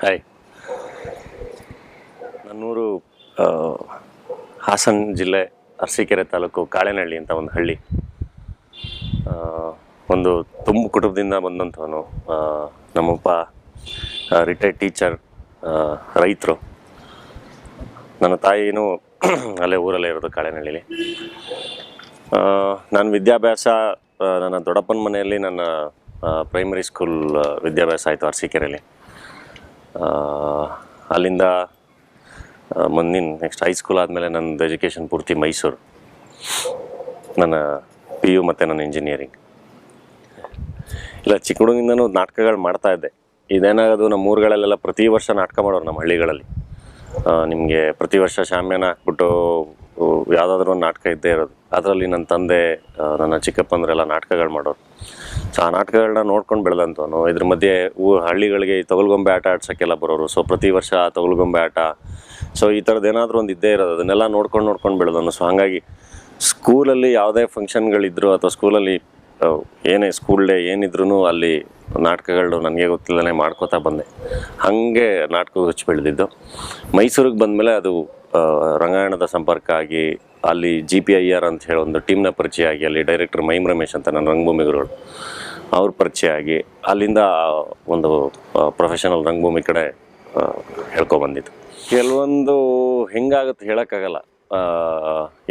Hi, ನನ್ನೂರು Hassan ಜಿಲ್ಲೆ ಅರಸೀಕೆರೆ ತಾಲೂಕು ಕಾಳೆನಹಳ್ಳಿ ಅಂತ ಒಂದು ಹಳ್ಳಿ. ಒಂದು ತುಂಬ ಕುಟುಂಬದಿಂದ ಬಂದಂಥವನು. ನಮ್ಮಪ್ಪ ರಿಟೈರ್ಡ್ ಟೀಚರ್, ರೈತರು. ನನ್ನ ತಾಯಿನೂ ಅಲ್ಲೇ ಊರಲ್ಲೇ ಇರೋದು, ಕಾಳೆನಹಳ್ಳಿಲಿ. ನಾನು ವಿದ್ಯಾಭ್ಯಾಸ ನನ್ನ ದೊಡ್ಡಪ್ಪನ ಮನೆಯಲ್ಲಿ ನನ್ನ ಪ್ರೈಮರಿ ಸ್ಕೂಲ್ ವಿದ್ಯಾಭ್ಯಾಸ ಆಯಿತು ಅರಸೀಕೆರೆಯಲ್ಲಿ. ಅಲ್ಲಿಂದ ನೆಕ್ಸ್ಟ್ ಹೈಸ್ಕೂಲ್ ಆದಮೇಲೆ ನನ್ನದು ಎಜುಕೇಷನ್ ಪೂರ್ತಿ ಮೈಸೂರು. ನನ್ನ PU ಮತ್ತು ನನ್ನ ಇಂಜಿನಿಯರಿಂಗ್. ಇಲ್ಲ, ಚಿಕ್ಕ ಹುಡುಗಿಂದನೂ ನಾಟಕಗಳು ಮಾಡ್ತಾಯಿದ್ದೆ. ಇದೇನಾಗೋದು, ನಮ್ಮ ಊರುಗಳಲ್ಲೆಲ್ಲ ಪ್ರತಿ ವರ್ಷ ನಾಟಕ ಮಾಡೋರು ನಮ್ಮ ಹಳ್ಳಿಗಳಲ್ಲಿ. ನಿಮಗೆ ಪ್ರತಿ ವರ್ಷ ಶಾಮ್ಯಾನ ಹಾಕ್ಬಿಟ್ಟು ಯಾವುದಾದ್ರೂ ಒಂದು ನಾಟಕ ಇದ್ದೇ ಇರೋದು. ಅದರಲ್ಲಿ ನನ್ನ ತಂದೆ, ನನ್ನ ಚಿಕ್ಕಪ್ಪಂದರೆಲ್ಲ ನಾಟಕಗಳು ಮಾಡೋರು. ಸೊ ಆ ನಾಟಕಗಳನ್ನ ನೋಡ್ಕೊಂಡು ಬೆಳೆದಂಥವನು. ಇದ್ರ ಮಧ್ಯೆ ಹಳ್ಳಿಗಳಿಗೆ ಈ ತೊಗಲ್ಗೊಂಬೆ ಆಟ ಆಡ್ಸೋಕ್ಕೆಲ್ಲ ಬರೋರು. ಸೊ ಪ್ರತಿ ವರ್ಷ ತೊಗಲ್ಗೊಂಬೆ ಆಟ, ಸೊ ಈ ಥರದ್ದು ಏನಾದರೂ ಒಂದು ಇದ್ದೇ ಇರೋದು. ಅದನ್ನೆಲ್ಲ ನೋಡ್ಕೊಂಡು ಬೆಳೆದವನು. ಸೊ ಹಾಗಾಗಿ ಸ್ಕೂಲಲ್ಲಿ ಯಾವುದೇ ಫಂಕ್ಷನ್ಗಳಿದ್ರು ಅಥವಾ ಸ್ಕೂಲಲ್ಲಿ ಏನೇ ಸ್ಕೂಲ್ ಡೇ ಏನಿದ್ರು ಅಲ್ಲಿ ನಾಟಕಗಳು ನನಗೆ ಗೊತ್ತಿಲ್ಲದೇ ಮಾಡ್ಕೋತಾ ಬಂದೆ. ಹಾಗೆ ನಾಟಕ ಹುಚ್ಚು ಬೆಳೆದಿದ್ದು. ಮೈಸೂರಿಗೆ ಬಂದಮೇಲೆ ಅದು ರಂಗಾಯಣದ ಸಂಪರ್ಕ ಆಗಿ, ಅಲ್ಲಿ GPIR ಅಂತ ಹೇಳಿ ಒಂದು ಟೀಮ್ನ ಪರಿಚಯ ಆಗಿ, ಅಲ್ಲಿ ಡೈರೆಕ್ಟರ್ ಮೈಮ್ ರಮೇಶ್ ಅಂತ ನನ್ನ ರಂಗಭೂಮಿ ಗುರುಗಳು, ಅವ್ರ ಪರಿಚಯ ಆಗಿ, ಅಲ್ಲಿಂದ ಒಂದು ಪ್ರೊಫೆಷನಲ್ ರಂಗಭೂಮಿ ಕಡೆ ಹೇಳ್ಕೊಬಂದಿದ್ದು. ಕೆಲವೊಂದು ಹೆಂಗಾಗುತ್ತೆ ಹೇಳೋಕ್ಕಾಗಲ್ಲ.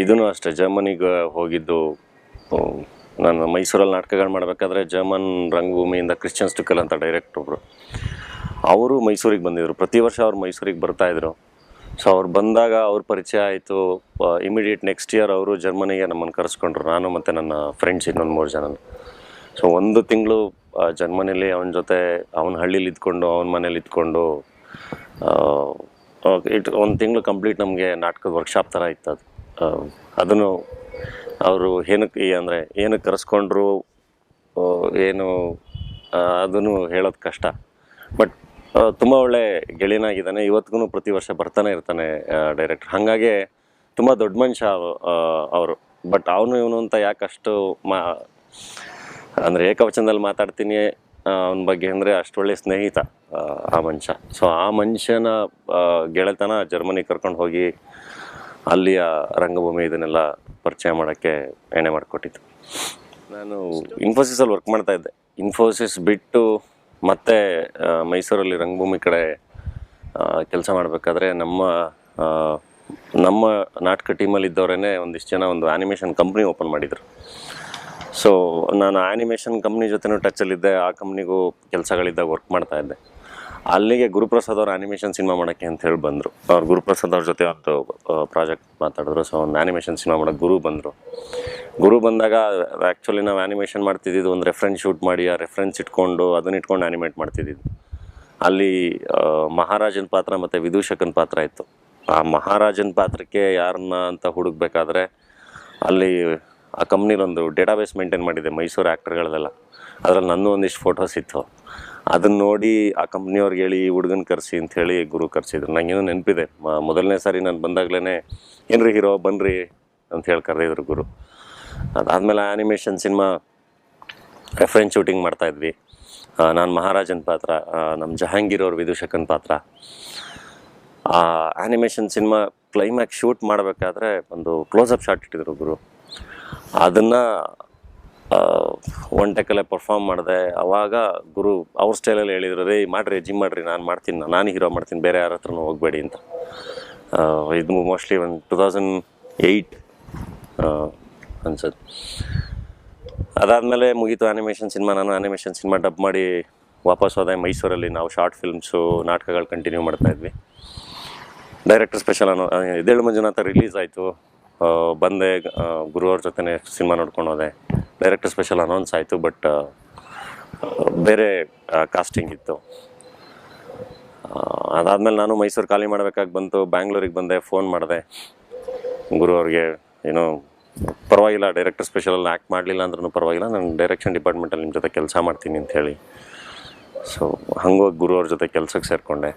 ಇದೂ ಅಷ್ಟೇ, ಜರ್ಮನಿಗೆ ಹೋಗಿದ್ದು. ನಾನು ಮೈಸೂರಲ್ಲಿ ನಾಟಕಗಳು ಮಾಡಬೇಕಾದ್ರೆ ಜರ್ಮನ್ ರಂಗಭೂಮಿಯಿಂದ ಕ್ರಿಶ್ಚಿಯನ್ ಸ್ಟುಕಲ್ ಅಂತ ಡೈರೆಕ್ಟರ್ ಒಬ್ಬರು, ಅವರು ಮೈಸೂರಿಗೆ ಬಂದಿದ್ದರು. ಪ್ರತಿ ವರ್ಷ ಅವ್ರು ಮೈಸೂರಿಗೆ ಬರ್ತಾಯಿದ್ರು. ಸೊ ಅವ್ರು ಬಂದಾಗ ಅವ್ರ ಪರಿಚಯ ಆಯಿತು. ಇಮಿಡಿಯೇಟ್ ನೆಕ್ಸ್ಟ್ ಇಯರ್ ಅವರು ಜರ್ಮನಿಗೆ ನಮ್ಮನ್ನು ಕರೆಸ್ಕೊಂಡ್ರು, ನಾನು ಮತ್ತು ನನ್ನ ಫ್ರೆಂಡ್ಸ್ ಇನ್ನೊಂದು 3 ಜನ. ಸೊ 1 ತಿಂಗಳು ಜರ್ಮನಿಲಿ ಅವನ ಜೊತೆ, ಅವನ ಹಳ್ಳೀಲಿ ಇದ್ಕೊಂಡು, ಅವನ ಮನೇಲಿ ಇದ್ಕೊಂಡು, 1 ತಿಂಗಳು ಕಂಪ್ಲೀಟ್ ನಮಗೆ ನಾಟಕದ ವರ್ಕ್ಶಾಪ್ ಥರ ಇತ್ತು ಅದು. ಅದನ್ನು ಅವರು ಏನಕ್ಕೆ ಕರೆಸ್ಕೊಂಡ್ರು ಏನು ಅದನ್ನು ಹೇಳೋದು ಕಷ್ಟ. ಬಟ್ ತುಂಬ ಒಳ್ಳೆ ಗೆಳೆಯನಾಗಿದ್ದಾನೆ. ಇವತ್ತಿಗೂ ಪ್ರತಿ ವರ್ಷ ಬರ್ತಾನೆ ಇರ್ತಾನೆ ಡೈರೆಕ್ಟ್ರ್. ಹಾಗಾಗಿ ತುಂಬ ದೊಡ್ಡ ಮನುಷ್ಯ ಅವರು. ಬಟ್ ಇವನು ಅಂತ ಯಾಕಷ್ಟು ಅಂದರೆ ಏಕವಚನದಲ್ಲಿ ಮಾತಾಡ್ತೀನಿ ಅವನ ಬಗ್ಗೆ ಅಂದರೆ ಅಷ್ಟು ಒಳ್ಳೆ ಸ್ನೇಹಿತ ಆ ಮನುಷ್ಯ. ಸೊ ಆ ಮನುಷ್ಯನ ಗೆಳೆತನ ಜರ್ಮನಿಗೆ ಕರ್ಕೊಂಡು ಹೋಗಿ ಅಲ್ಲಿಯ ರಂಗಭೂಮಿ ಇದನ್ನೆಲ್ಲ ಪರಿಚಯ ಮಾಡೋಕ್ಕೆ ಎಣ್ಣೆ ಮಾಡಿಕೊಟ್ಟಿತ್ತು. ನಾನು ಇನ್ಫೋಸಿಸಲ್ಲಿ ವರ್ಕ್ ಮಾಡ್ತಾಯಿದ್ದೆ. ಇನ್ಫೋಸಿಸ್ ಬಿಟ್ಟು ಮತ್ತೆ ಮೈಸೂರಲ್ಲಿ ರಂಗಭೂಮಿ ಕಡೆ ಕೆಲಸ ಮಾಡಬೇಕಾದ್ರೆ ನಮ್ಮ ನಾಟಕ ಟೀಮಲ್ಲಿ ಇದ್ದವರೇ ಒಂದಿಷ್ಟು ಜನ ಒಂದು ಆ್ಯನಿಮೇಷನ್ ಕಂಪ್ನಿ ಓಪನ್ ಮಾಡಿದರು. ಸೊ ನಾನು ಆ್ಯನಿಮೇಷನ್ ಕಂಪ್ನಿ ಜೊತೆನೂ ಟಚ್ಚಲ್ಲಿದ್ದೆ. ಆ ಕಂಪ್ನಿಗೂ ಕೆಲಸಗಳಿದ್ದಾಗ ವರ್ಕ್ ಮಾಡ್ತಾಯಿದ್ದೆ. ಅಲ್ಲಿಗೆ ಗುರುಪ್ರಸಾದ್ ಅವ್ರು ಆ್ಯನಿಮೇಷನ್ ಸಿನಿಮಾ ಮಾಡೋಕ್ಕೆ ಅಂತ ಹೇಳಿ ಬಂದರು. ಅವ್ರು ಗುರುಪ್ರಸಾದ್ ಅವ್ರ ಜೊತೆ ಒಂದು ಪ್ರಾಜೆಕ್ಟ್ ಮಾತಾಡಿದ್ರು. ಸೊ ಒಂದು ಆ್ಯನಿಮೇಷನ್ ಸಿನಿಮಾ ಮಾಡೋಕ್ಕೆ ಗುರು ಬಂದಾಗ ಆ್ಯಕ್ಚುಲಿ ನಾವು ಆ್ಯನಿಮೇಷನ್ ಮಾಡ್ತಿದ್ದಿದ್ದು ಒಂದು ರೆಫರೆನ್ಸ್ ಶೂಟ್ ಮಾಡಿ, ಆ ರೆಫರೆನ್ಸ್ ಇಟ್ಕೊಂಡು ಆ್ಯನಿಮೇಟ್ ಮಾಡ್ತಿದ್ದಿದ್ದು. ಅಲ್ಲಿ ಮಹಾರಾಜನ ಪಾತ್ರ ಮತ್ತು ವಿದೂಷಕನ ಪಾತ್ರ ಇತ್ತು. ಆ ಮಹಾರಾಜನ ಪಾತ್ರಕ್ಕೆ ಯಾರನ್ನ ಅಂತ ಹುಡುಕ್ಬೇಕಾದ್ರೆ ಅಲ್ಲಿ ಆ ಕಂಪ್ನಿಲಿ ಒಂದು ಡೇಟಾಬೇಸ್ ಮೇಂಟೈನ್ ಮಾಡಿದೆ ಮೈಸೂರು ಆ್ಯಕ್ಟರ್ಗಳದೆಲ್ಲ. ಅದರಲ್ಲಿ ನನ್ನೂ ಒಂದಿಷ್ಟು ಫೋಟೋಸ್ ಇತ್ತು. ಅದನ್ನು ನೋಡಿ ಆ ಕಂಪ್ನಿಯವ್ರಿಗೆ ಹೇಳಿ ಈ ಹುಡುಗನ ಕರೆಸಿ ಅಂಥೇಳಿ ಗುರು ಕರೆಸಿದ್ರು. ನನಗೇನೋ ನೆನಪಿದೆ, ಮೊದಲನೇ ಸಾರಿ ನಾನು ಬಂದಾಗಲೇ ಏನ್ರಿ ಹೀರೋ ಬನ್ನಿರಿ ಅಂತ ಹೇಳಿ ಕರೆದಿದ್ರು ಗುರು. ಅದಾದಮೇಲೆ ಆ್ಯನಿಮೇಷನ್ ಸಿನಿಮಾ ರೆಫರೆನ್ಸ್ ಶೂಟಿಂಗ್ ಮಾಡ್ತಾಯಿದ್ವಿ. ನಾನು ಮಹಾರಾಜನ ಪಾತ್ರ, ನಮ್ಮ ಜಹಾಂಗೀರ್ ಅವ್ರ ವಿದೂಷಕನ ಪಾತ್ರ. ಆ ಆ್ಯನಿಮೇಷನ್ ಸಿನಿಮಾ ಕ್ಲೈಮ್ಯಾಕ್ಸ್ ಶೂಟ್ ಮಾಡಬೇಕಾದ್ರೆ ಒಂದು ಕ್ಲೋಸಪ್ ಶಾಟ್ ಇಟ್ಟಿದ್ರು ಗುರು. ಅದನ್ನು 1 ಟೇಕಲ್ಲೇ ಪರ್ಫಾರ್ಮ್ ಮಾಡಿದೆ. ಆವಾಗ ಗುರು ಅವ್ರ ಸ್ಟೈಲಲ್ಲಿ ಹೇಳಿದ್ರು, ರೇ ಜಿಮ್ ಮಾಡಿರಿ, ನಾನು ಹೀರೋ ಮಾಡ್ತೀನಿ, ಬೇರೆ ಯಾರ ಹತ್ರನೂ ಹೋಗಬೇಡಿ ಅಂತ. ಇದು ಮೋಸ್ಟ್ಲಿ ಒಂದು 2008 ಅನ್ಸುತ್ತೆ. ಅದಾದಮೇಲೆ ಮುಗೀತು ಆ್ಯನಿಮೇಷನ್ ಸಿನಿಮಾ. ನಾನು ಆ್ಯನಿಮೇಷನ್ ಸಿನಿಮಾ ಡಬ್ ಮಾಡಿ ವಾಪಸ್ ಹೋದೆ. ಮೈಸೂರಲ್ಲಿ ನಾವು ಶಾರ್ಟ್ ಫಿಲ್ಮ್ಸು, ನಾಟಕಗಳು ಕಂಟಿನ್ಯೂ ಮಾಡ್ತಾಯಿದ್ವಿ. ಡೈರೆಕ್ಟರ್ ಸ್ಪೆಷಲ್ ಎದ್ದೇಳು ಮಂಜುನಾಥ ರಿಲೀಸ್ ಆಯಿತು. ಬಂದೆ, ಗುರುವ್ರ ಜೊತೆ ಸಿನಿಮಾ ನೋಡ್ಕೊಂಡು ಹೋದೆ. ಡೈರೆಕ್ಟರ್ ಸ್ಪೆಷಲ್ ಅನೌನ್ಸ್ ಆಯಿತು, ಬಟ್ ಬೇರೆ ಕಾಸ್ಟಿಂಗ್ ಇತ್ತು. ಅದಾದಮೇಲೆ ನಾನು ಮೈಸೂರು ಖಾಲಿ ಮಾಡಬೇಕಾಗಿ ಬಂತು. ಬ್ಯಾಂಗ್ಳೂರಿಗೆ ಬಂದೆ, ಫೋನ್ ಮಾಡಿದೆ ಗುರುವ್ರಿಗೆ. ಪರವಾಗಿಲ್ಲ, ಡೈರೆಕ್ಟರ್ ಸ್ಪೆಷಲಲ್ಲಿ ಆ್ಯಕ್ಟ್ ಮಾಡಲಿಲ್ಲ ಅಂದ್ರೂ ಪರವಾಗಿಲ್ಲ, ನಾನು ಡೈರೆಕ್ಷನ್ ಡಿಪಾರ್ಟ್ಮೆಂಟಲ್ಲಿ ನಿಮ್ಮ ಜೊತೆ ಕೆಲಸ ಮಾಡ್ತೀನಿ ಅಂಥೇಳಿ. ಸೊ ಹಂಗೋಗಿ ಗುರುವ್ರ ಜೊತೆ ಕೆಲಸಕ್ಕೆ ಸೇರಿಕೊಂಡೆ.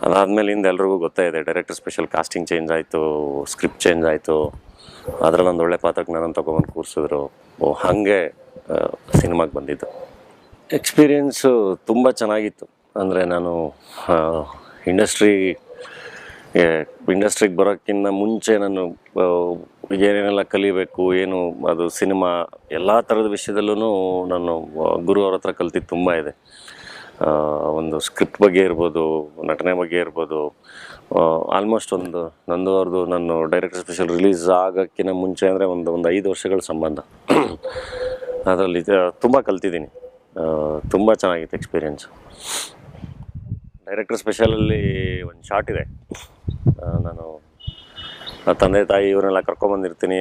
ಅದಾದಮೇಲಿಂದ ಎಲ್ರಿಗೂ ಗೊತ್ತೇ ಇದೆ, ಡೈರೆಕ್ಟರ್ ಸ್ಪೆಷಲ್ ಕಾಸ್ಟಿಂಗ್ ಚೇಂಜ್ ಆಯಿತು, ಸ್ಕ್ರಿಪ್ಟ್ ಚೇಂಜ್ ಆಯಿತು. ಅದರಲ್ಲಿ ಒಂದು ಒಳ್ಳೆ ಪಾತ್ರಕ್ಕೆ ನನ್ನನ್ನು ತೊಗೊಬಂದು ಕೂರಿಸಿದ್ರು. ಹಾಗೆ ಸಿನಿಮಾಗೆ ಬಂದಿದ್ದು. ಎಕ್ಸ್ಪೀರಿಯೆನ್ಸು ತುಂಬ ಚೆನ್ನಾಗಿತ್ತು. ಅಂದರೆ ನಾನು ಇಂಡಸ್ಟ್ರಿಗೆ ಬರೋಕ್ಕಿಂತ ಮುಂಚೆ ನಾನು ಏನೇನೆಲ್ಲ ಕಲಿಬೇಕು, ಏನು ಅದು ಸಿನಿಮಾ ಎಲ್ಲ ಥರದ ವಿಷಯದಲ್ಲೂ ನಾನು ಗುರು ಅವ್ರ ಹತ್ರ ಕಲ್ತಿದ್ದು ತುಂಬ ಇದೆ. ಒಂದು ಸ್ಕ್ರಿಪ್ಟ್ ಬಗ್ಗೆ ಇರ್ಬೋದು, ನಟನೆ ಬಗ್ಗೆ ಇರ್ಬೋದು. ಆಲ್ಮೋಸ್ಟ್ ನಂದು ಅವ್ರದ್ದು ನಾನು ಡೈರೆಕ್ಟರ್ ಸ್ಪೆಷಲ್ ರಿಲೀಸ್ ಆಗೋಕ್ಕಿಂತ ಮುಂಚೆ ಅಂದರೆ ಒಂದು 5 ವರ್ಷಗಳ ಸಂಬಂಧ. ಅದರಲ್ಲಿ ತುಂಬ ಕಲ್ತಿದ್ದೀನಿ. ತುಂಬ ಚೆನ್ನಾಗಿತ್ತು ಎಕ್ಸ್ಪೀರಿಯೆನ್ಸ್. ಡೈರೆಕ್ಟರ್ ಸ್ಪೆಷಲಲ್ಲಿ ಒಂದು ಶಾಟ್ ಇದೆ. ನಾನು ತಂದೆ ತಾಯಿ ಇವರೆಲ್ಲ ಕರ್ಕೊಂಬಂದಿರ್ತೀನಿ,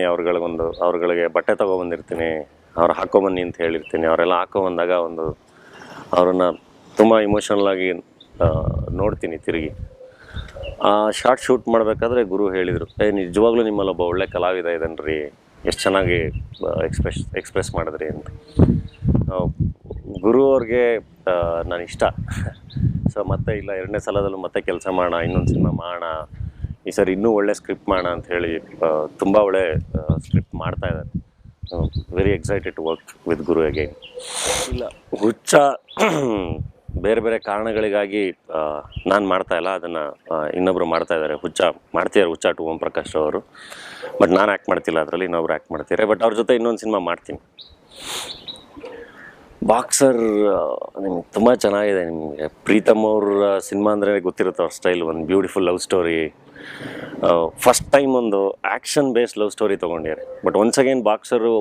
ಅವ್ರುಗಳಿಗೆ ಬಟ್ಟೆ ತೊಗೊಬಂದಿರ್ತೀನಿ, ಅವ್ರು ಹಾಕ್ಕೊಂಬನ್ನಿ ಅಂತ ಹೇಳಿರ್ತೀನಿ. ಅವರೆಲ್ಲ ಹಾಕ್ಕೊಂಬಂದಾಗ ಅವ್ರನ್ನ ತುಂಬ ಇಮೋಷ್ನಲ್ಲಾಗಿ ನೋಡ್ತೀನಿ ತಿರುಗಿ. ಆ ಶಾರ್ಟ್ ಶೂಟ್ ಮಾಡಬೇಕಾದ್ರೆ ಗುರು ಹೇಳಿದರು, ನಿಜವಾಗ್ಲೂ ನಿಮ್ಮಲ್ಲಿ ಒಬ್ಬ ಒಳ್ಳೆ ಕಲಾವಿದ ಇದ್ದಾನೆ ರೀ, ಎಷ್ಟು ಚೆನ್ನಾಗಿ ಎಕ್ಸ್ಪ್ರೆಸ್ ಮಾಡಿದ್ರಿ ಅಂತ. ಗುರು ಅವ್ರಿಗೆ ನಾನು ಇಷ್ಟ. ಸೊ ಮತ್ತೆ ಇಲ್ಲ, 2ನೇ ಸಲದಲ್ಲೂ ಮತ್ತೆ ಕೆಲಸ ಮಾಡೋಣ, ಇನ್ನೊಂದು ಸಿನಿಮಾ ಮಾಡೋಣ, ಈ ಸರಿ ಇನ್ನೂ ಒಳ್ಳೆ ಸ್ಕ್ರಿಪ್ಟ್ ಮಾಡೋಣ ಅಂತ ಹೇಳಿ ತುಂಬ ಒಳ್ಳೆ ಸ್ಕ್ರಿಪ್ಟ್ ಮಾಡ್ತಾಯಿದ್ದಾರೆ. Very excited to work with Guru again. ಇಲ್ಲ, ಹುಚ್ಚ ಬೇರೆ ಬೇರೆ ಕಾರಣಗಳಿಗಾಗಿ ನಾನು ಮಾಡ್ತಾಯಿಲ್ಲ, ಅದನ್ನು ಇನ್ನೊಬ್ಬರು ಮಾಡ್ತಾಯಿದ್ದಾರೆ. ಮಾಡ್ತಿದ್ದಾರೆ ಹುಚ್ಚ ಟು ಓಂ ಪ್ರಕಾಶ್ ಅವರು. ಬಟ್ ನಾನು ಆ್ಯಕ್ಟ್ ಮಾಡ್ತಿಲ್ಲ ಅದರಲ್ಲಿ, ಇನ್ನೊಬ್ರು ಆ್ಯಕ್ಟ್ ಮಾಡ್ತಿದ್ದಾರೆ. ಬಟ್ ಅವ್ರ ಜೊತೆ ಇನ್ನೊಂದು ಸಿನಿಮಾ ಮಾಡ್ತೀನಿ. ಬಾಕ್ಸರ್ ನಿಮ್ಗೆ ತುಂಬ ಚೆನ್ನಾಗಿದೆ. ನಿಮಗೆ ಪ್ರೀತಮ್ ಅವ್ರ ಸಿನಿಮಾ ಅಂದರೆ ಗೊತ್ತಿರುತ್ತೆ ಅವ್ರ ಸ್ಟೈಲ್. ಒಂದು beautiful love story. First time ಒಂದು ಆ್ಯಕ್ಷನ್ ಬೇಸ್ಡ್ ಲವ್ ಸ್ಟೋರಿ ತೊಗೊಂಡಿದ್ದಾರೆ. ಬಟ್ ಒನ್ಸ್ ಅಗೇನ್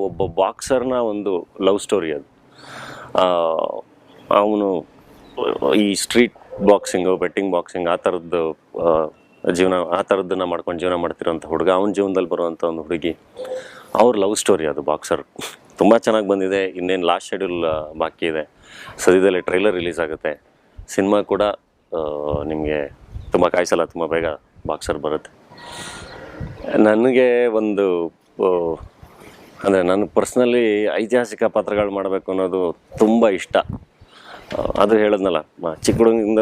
ಒಬ್ಬ ಬಾಕ್ಸರ್ನ ಒಂದು ಲವ್ ಸ್ಟೋರಿ ಅದು. ಅವನು ಈ ಸ್ಟ್ರೀಟ್ ಬಾಕ್ಸಿಂಗು, ಬೆಟ್ಟಿಂಗ್ ಬಾಕ್ಸಿಂಗ್ ಆ ಥರದ್ದನ್ನು ಮಾಡ್ಕೊಂಡು ಜೀವನ ಮಾಡ್ತಿರೋಂಥ ಹುಡುಗ, ಅವನ ಜೀವನದಲ್ಲಿ ಬರುವಂಥ ಒಂದು ಹುಡುಗಿ, ಅವ್ರ ಲವ್ ಸ್ಟೋರಿ ಅದು ಬಾಕ್ಸರ್. ತುಂಬ ಚೆನ್ನಾಗಿ ಬಂದಿದೆ. ಇನ್ನೇನು ಲಾಸ್ಟ್ ಶೆಡ್ಯೂಲ್ ಬಾಕಿ ಇದೆ. ಸದ್ಯದಲ್ಲೇ ಟ್ರೈಲರ್ ರಿಲೀಸ್ ಆಗುತ್ತೆ. ಸಿನಿಮಾ ಕೂಡ ನಿಮಗೆ ತುಂಬ ಕಾಯಿಸಲ್ಲ, ತುಂಬ ಬೇಗ ಬಾಕ್ಸರ್ ಬರುತ್ತೆ. ನನಗೆ ಅಂದರೆ ನಾನು ಪರ್ಸ್ನಲಿ ಐತಿಹಾಸಿಕ ಪಾತ್ರಗಳು ಮಾಡಬೇಕು ಅನ್ನೋದು ತುಂಬ ಇಷ್ಟ. ಅದು ಹೇಳಿದ್ನಲ್ಲ, ಚಿಕ್ಕ ಹುಡುಗನಿಂದ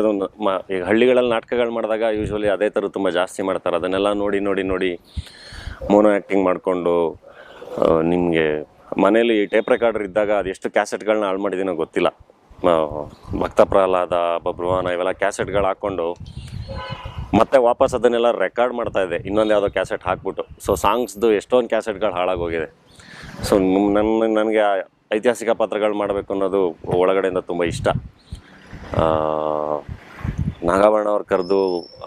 ಈಗ ಹಳ್ಳಿಗಳಲ್ಲಿ ನಾಟಕಗಳು ಮಾಡಿದಾಗ ಯೂಶ್ವಲಿ ಅದೇ ಥರ ತುಂಬ ಜಾಸ್ತಿ ಮಾಡ್ತಾರೆ. ಅದನ್ನೆಲ್ಲ ನೋಡಿ ಮೋನೋ ಆ್ಯಕ್ಟಿಂಗ್ ಮಾಡಿಕೊಂಡು, ನಿಮಗೆ ಮನೇಲಿ ಟೇಪ್ ರೆಕಾರ್ಡರ್ ಇದ್ದಾಗ ಅದೆಷ್ಟು ಕ್ಯಾಸೆಟ್ಗಳನ್ನ ಹಾಳು ಮಾಡಿದ್ದೀನೋ ಗೊತ್ತಿಲ್ಲ. ಭಕ್ತ ಪ್ರಹ್ಲಾದ, ಬಬ್ರುವಾಹನ ಇವೆಲ್ಲ ಕ್ಯಾಸೆಟ್ಗಳು ಹಾಕ್ಕೊಂಡು ಮತ್ತೆ ವಾಪಸ್ ಅದನ್ನೆಲ್ಲ ರೆಕಾರ್ಡ್ ಮಾಡ್ತಾಯಿದ್ದೆ, ಇನ್ನೊಂದು ಯಾವುದೋ ಕ್ಯಾಸೆಟ್ ಹಾಕ್ಬಿಟ್ಟು. ಸೊ ಸಾಂಗ್ಸ್ದು ಎಷ್ಟೊಂದು ಕ್ಯಾಸೆಟ್ಗಳು ಹಾಳಾಗೋಗಿದೆ. ಸೊ ನನಗೆ ಐತಿಹಾಸಿಕ ಪಾತ್ರಗಳು ಮಾಡಬೇಕು ಅನ್ನೋದು ಒಳಗಡೆಯಿಂದ ತುಂಬ ಇಷ್ಟ. ನಾಗಾಭರಣ ಅವ್ರು ಕರೆದು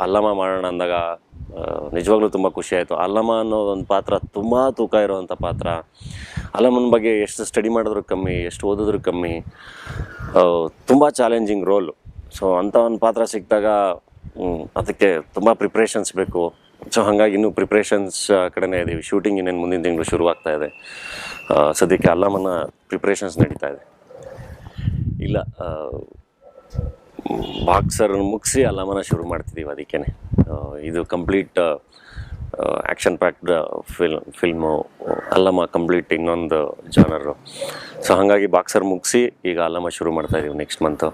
ಅಲ್ಲಮ್ಮ ಮಾಡೋಣ ಅಂದಾಗ ನಿಜವಾಗ್ಲೂ ತುಂಬ ಖುಷಿಯಾಯಿತು. ಅಲ್ಲಮ್ಮ ಅನ್ನೋ ಒಂದು ಪಾತ್ರ ತುಂಬ ತೂಕ ಇರೋವಂಥ ಪಾತ್ರ. ಅಲ್ಲಮ್ಮನ ಬಗ್ಗೆ ಎಷ್ಟು ಸ್ಟಡಿ ಮಾಡಿದ್ರು ಕಮ್ಮಿ, ಎಷ್ಟು ಓದಿದ್ರು ಕಮ್ಮಿ. ತುಂಬ ಚಾಲೆಂಜಿಂಗ್ ರೋಲು. ಸೊ ಅಂಥ ಒಂದು ಪಾತ್ರ ಸಿಕ್ಕಿದಾಗ ಅದಕ್ಕೆ ತುಂಬ ಪ್ರಿಪ್ರೇಷನ್ಸ್ ಬೇಕು. ಸೊ ಹಾಗಾಗಿ ಇನ್ನೂ ಪ್ರಿಪ್ರೇಷನ್ಸ್ ಕಡೆನೇ ಇದ್ದೀವಿ. ಶೂಟಿಂಗ್ ಇನ್ನೇನು ಮುಂದಿನ ತಿಂಗಳು ಶುರುವಾಗ್ತಾ ಇದೆ. ಸದ್ಯಕ್ಕೆ ಅಲ್ಲಮ್ಮನ ಪ್ರಿಪ್ರೇಷನ್ಸ್ ನಡೀತಾ ಇದೆ. ಇಲ್ಲ, ಬಾಕ್ಸರ್ನ ಮುಗಿಸಿ ಅಲ್ಲಮ್ಮನ ಶುರು ಮಾಡ್ತಿದ್ದೀವಿ. ಅದಕ್ಕೇ ಇದು ಕಂಪ್ಲೀಟ್ ಆ್ಯಕ್ಷನ್ ಪ್ಯಾಕ್ಡ್ ಫಿಲ್ಮು. ಅಲ್ಲಮ್ಮ ಕಂಪ್ಲೀಟ್ ಇನ್ನೊಂದು ಜಾನರು. ಸೊ ಹಾಗಾಗಿ ಬಾಕ್ಸರ್ ಮುಗಿಸಿ ಈಗ ಅಲ್ಲಮ್ಮ ಶುರು ಮಾಡ್ತಾಯಿದ್ದೀವಿ ನೆಕ್ಸ್ಟ್ ಮಂತು.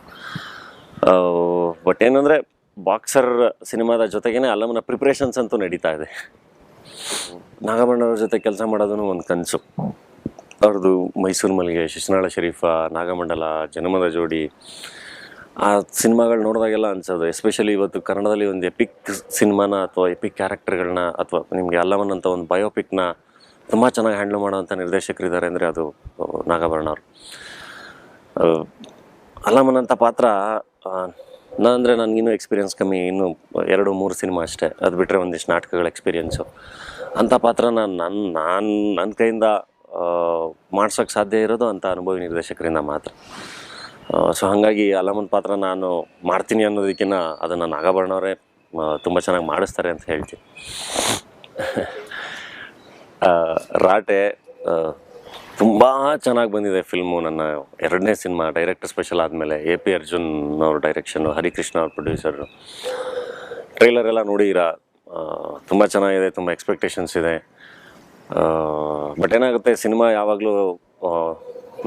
ಬಟ್ ಏನಂದರೆ ಬಾಕ್ಸರ್ ಸಿನಿಮಾದ ಜೊತೆಗೇ ಅಲ್ಲಮ್ಮನ ಪ್ರಿಪ್ರೇಷನ್ಸ್ ಅಂತೂ ನಡೀತಾ ಇದೆ. ನಾಗಮಂಡಲವ್ರ ಜೊತೆ ಕೆಲಸ ಮಾಡೋದೂ ಒಂದು ಕನಸು. ಅವ್ರದ್ದು ಮೈಸೂರು ಮಲ್ಲಿಗೆ, ಶಿಶುನಾಳ ಶರೀಫ, ನಾಗಮಂಡಲ, ಜನ್ಮದ ಜೋಡಿ, ಆ ಸಿನಿಮಾಗಳು ನೋಡಿದಾಗೆಲ್ಲ ಅನ್ಸೋದು. ಎಸ್ಪೆಷಲಿ ಇವತ್ತು ಕನ್ನಡದಲ್ಲಿ ಒಂದು ಎಪಿಕ್ ಸಿನಿಮಾನ ಅಥವಾ ಎಪಿಕ್ ಕ್ಯಾರೆಕ್ಟರ್ಗಳನ್ನ ಅಥವಾ ನಿಮಗೆ ಅಲ್ಲಮ್ಮನಂಥ ಒಂದು ಬಯೋಪಿಕ್ನ ತುಂಬ ಚೆನ್ನಾಗಿ ಹ್ಯಾಂಡ್ಲ್ ಮಾಡೋವಂಥ ನಿರ್ದೇಶಕರಿದ್ದಾರೆ ಅಂದರೆ ಅದು ನಾಗಾಭರಣ ಅವರು. ಅಲ್ಲಮ್ಮನಂಥ ಪಾತ್ರ ಅಂದರೆ ನನಗಿನ್ನೂ ಎಕ್ಸ್ಪೀರಿಯೆನ್ಸ್ ಕಮ್ಮಿ, ಇನ್ನೂ 2-3 ಸಿನಿಮಾ ಅಷ್ಟೇ. ಅದು ಬಿಟ್ಟರೆ ಒಂದಿಷ್ಟು ನಾಟಕಗಳ ಎಕ್ಸ್ಪೀರಿಯೆನ್ಸು. ಅಂಥ ಪಾತ್ರ ನನ್ನ ಕೈಯಿಂದ ಮಾಡ್ಸೋಕ್ಕೆ ಸಾಧ್ಯ ಇರೋದು ಅಂಥ ಅನುಭವಿ ನಿರ್ದೇಶಕರಿಂದ ಮಾತ್ರ. ಸೊ ಹಾಗಾಗಿ ಅಲ್ಲಮ್ಮನ ಪಾತ್ರ ನಾನು ಮಾಡ್ತೀನಿ ಅನ್ನೋದಕ್ಕಿಂತ ಅದನ್ನು ನಾಗಾಭರಣವರೇ ತುಂಬ ಚೆನ್ನಾಗಿ ಮಾಡಿಸ್ತಾರೆ ಅಂತ ಹೇಳ್ತೀನಿ. ರಾಟೆ ತುಂಬ ಚೆನ್ನಾಗಿ ಬಂದಿದೆ ಫಿಲ್ಮು. ನನ್ನ 2ನೇ ಸಿನಿಮಾ ಡೈರೆಕ್ಟರ್ ಸ್ಪೆಷಲ್ ಆದಮೇಲೆ AP ಅರ್ಜುನ್ ಅವ್ರ ಡೈರೆಕ್ಷನ್ನು, ಹರಿಕೃಷ್ಣ ಅವ್ರ ಪ್ರೊಡ್ಯೂಸರು. ಟ್ರೈಲರ್ ಎಲ್ಲ ನೋಡಿದ್ದೀರಾ, ತುಂಬ ಚೆನ್ನಾಗಿದೆ, ತುಂಬ ಎಕ್ಸ್ಪೆಕ್ಟೇಷನ್ಸ್ ಇದೆ. ಬಟ್ ಏನಾಗುತ್ತೆ, ಸಿನಿಮಾ ಯಾವಾಗಲೂ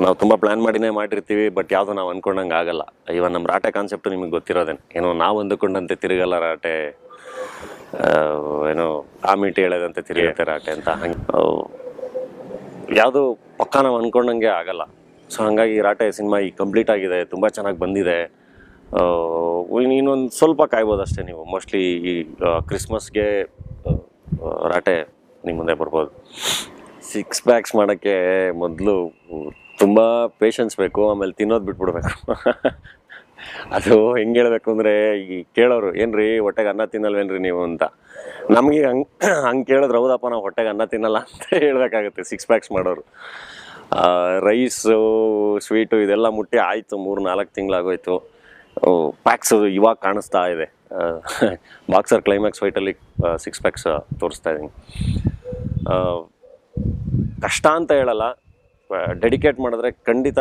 ನಾವು ತುಂಬ ಪ್ಲ್ಯಾನ್ ಮಾಡಿನೇ ಮಾಡಿರ್ತೀವಿ, ಬಟ್ ಯಾವುದು ನಾವು ಅಂದ್ಕೊಂಡಂಗೆ ಆಗಲ್ಲ. ಇವಾಗ ನಮ್ಮ ರಾಟೆ ಕಾನ್ಸೆಪ್ಟು ನಿಮಗೆ ಗೊತ್ತಿರೋದೇನೆ. ಏನೋ ನಾವು ಅಂದುಕೊಂಡಂತೆ ತಿರುಗಲ್ಲ ರಾಟೆ. ಏನೋ ಆಮಿಟಿ ಹೇಳೋದಂತೆ ತಿರುಗುತ್ತೆ ರಾಟೆ ಅಂತ. ಹಂಗೆ ಯಾವುದು ಪಕ್ಕ ನಾವು ಅಂದ್ಕೊಂಡಂಗೆ ಆಗಲ್ಲ. ಸೊ ಹಾಗಾಗಿ ರಾಟೆ ಸಿನಿಮಾ ಈಗ ಕಂಪ್ಲೀಟ್ ಆಗಿದೆ, ತುಂಬ ಚೆನ್ನಾಗಿ ಬಂದಿದೆ. ಇನ್ನೊಂದು ಸ್ವಲ್ಪ ಕಾಯ್ಬೋದು ಅಷ್ಟೇ ನೀವು. ಮೋಸ್ಟ್ಲಿ ಈ ಕ್ರಿಸ್ಮಸ್ಗೆ ರಾಟೆ ನಿಮ್ಮ ಮುಂದೆ ಬರ್ಬೋದು. 6 ಪ್ಯಾಕ್ಸ್ ಮಾಡೋಕ್ಕೆ ಮೊದಲು ತುಂಬ ಪೇಷನ್ಸ್ ಬೇಕು, ಆಮೇಲೆ ತಿನ್ನೋದು ಬಿಟ್ಬಿಡ್ಬೇಕು. ಅದು ಹೆಂಗೆ ಹೇಳಬೇಕು ಅಂದರೆ, ಈ ಕೇಳೋರು ಏನ್ರಿ ಹೊಟ್ಟೆಗೆ ಅನ್ನ ತಿನ್ನಲ್ವೇನ್ರಿ ನೀವು ಅಂತ. ನಮಗೆ ಹಂಗೆ ಕೇಳಿದ್ರೆ ಹೌದಪ್ಪ ನಾವು ಹೊಟ್ಟೆಗೆ ಅನ್ನ ತಿನ್ನಲ್ಲ ಅಂತ ಹೇಳಬೇಕಾಗುತ್ತೆ 6 ಪ್ಯಾಕ್ಸ್ ಮಾಡೋರು. ರೈಸು ಸ್ವೀಟು ಇದೆಲ್ಲ ಮುಟ್ಟಿ ಆಯಿತು 3-4 ತಿಂಗಳಾಗೋಯ್ತು. ಪ್ಯಾಕ್ಸು ಇವಾಗ ಕಾಣಿಸ್ತಾ ಇದೆ. ಬಾಕ್ಸರ್ ಕ್ಲೈಮ್ಯಾಕ್ಸ್ ಫೈಟಲ್ಲಿ 6 ಪ್ಯಾಕ್ಸ್ ತೋರಿಸ್ತಾ ಇದ್ದೀನಿ. ಕಷ್ಟ ಅಂತ ಹೇಳಲ್ಲ, ಡೆಡಿಕೇಟ್ ಮಾಡಿದ್ರೆ ಖಂಡಿತ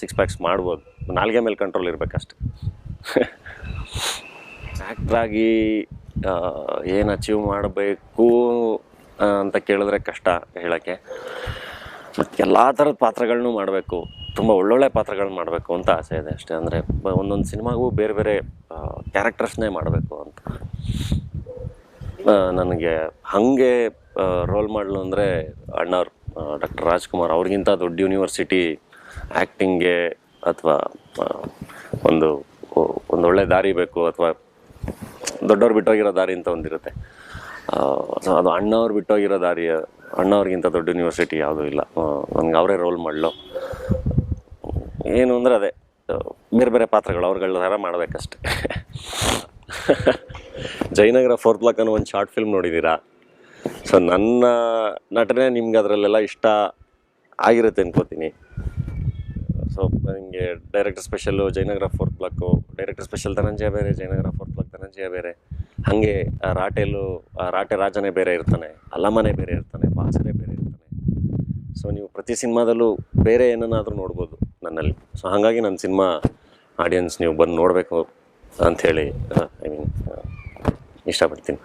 6 ಪ್ಯಾಕ್ಸ್ ಮಾಡ್ಬೋದು. ನಾಲ್ಗೆ ಮೇಲೆ ಕಂಟ್ರೋಲ್ ಇರಬೇಕಷ್ಟೆ. ಆ್ಯಕ್ಟ್ರಾಗಿ ಏನು ಅಚೀವ್ ಮಾಡಬೇಕು ಅಂತ ಕೇಳಿದ್ರೆ ಕಷ್ಟ ಹೇಳೋಕ್ಕೆ. ಮತ್ತು ಎಲ್ಲ ಥರದ ಪಾತ್ರಗಳನ್ನೂ ಮಾಡಬೇಕು, ತುಂಬ ಒಳ್ಳೊಳ್ಳೆ ಪಾತ್ರಗಳನ್ನ ಮಾಡಬೇಕು ಅಂತ ಆಸೆ ಇದೆ ಅಷ್ಟೇ. ಅಂದರೆ ಒಂದೊಂದು ಸಿನಿಮಾಗೂ ಬೇರೆ ಬೇರೆ ಕ್ಯಾರೆಕ್ಟರ್ಸ್ನೇ ಮಾಡಬೇಕು ಅಂತ. ನನಗೆ ಹಾಗೆ ರೋಲ್ ಮಾಡಲು ಅಂದರೆ ಅಣ್ಣವ್ರು, ಡಾಕ್ಟರ್ ರಾಜ್ಕುಮಾರ್. ಅವ್ರಿಗಿಂತ ದೊಡ್ಡ ಯೂನಿವರ್ಸಿಟಿ ಆ್ಯಕ್ಟಿಂಗ್ಗೆ ಅಥವಾ ಒಂದೊಳ್ಳೆ ದಾರಿ ಬೇಕು, ಅಥವಾ ದೊಡ್ಡವ್ರು ಬಿಟ್ಟೋಗಿರೋ ದಾರಿ ಅಂತ ಒಂದಿರುತ್ತೆ. ಅದು ಅಣ್ಣವ್ರು ಬಿಟ್ಟೋಗಿರೋ ದಾರಿ, ಅಣ್ಣವ್ರಿಗಿಂತ ದೊಡ್ಡ ಯೂನಿವರ್ಸಿಟಿ ಯಾವುದೂ ಇಲ್ಲ. ನನಗೆ ಅವರೇ ರೋಲ್ ಮಾಡಲು. ಏನು ಅಂದರೆ ಅದೇ ಬೇರೆ ಬೇರೆ ಪಾತ್ರಗಳು ಅವ್ರುಗಳ ಥರ ಮಾಡಬೇಕಷ್ಟೆ. ಜಯನಗರ 4th ಬ್ಲಾಕ್ ಅನ್ನೋ ಒಂದು ಶಾರ್ಟ್ ಫಿಲ್ಮ್ ನೋಡಿದ್ದೀರಾ? ಸೊ ನನ್ನ ನಟನೆ ನಿಮ್ಗೆ ಅದರಲ್ಲೆಲ್ಲ ಇಷ್ಟ ಆಗಿರುತ್ತೆ ಅನ್ಕೋತೀನಿ. ಸೊ ನನಗೆ director special Jayanagar 4th block, director special Dhananjaya ಬೇರೆ, ಜಯನಗರ 4th ಬ್ಲಾಕ್ ಧನಂಜಯ ಬೇರೆ. ಹಾಗೆ ರಾಟೆಲು ರಾಟೆ ರಾಜನೇ ಬೇರೆ ಇರ್ತಾನೆ, ಅಲ್ಲಮ್ಮನೇ ಬೇರೆ ಇರ್ತಾನೆ, ಬಾಕ್ಸರೇ ಬೇರೆ ಇರ್ತಾನೆ. ಸೊ ನೀವು ಪ್ರತಿ ಸಿನಿಮಾದಲ್ಲೂ ಬೇರೆ ಏನನ್ನಾದರೂ ನೋಡ್ಬೋದು ನನ್ನಲ್ಲಿ. ಸೊ ಹಾಗಾಗಿ ನನ್ನ ಸಿನಿಮಾ ಆಡಿಯನ್ಸ್ ನೀವು ಬಂದು ನೋಡಬೇಕು ಅಂಥೇಳಿ ಇಷ್ಟಪಡ್ತೀನಿ.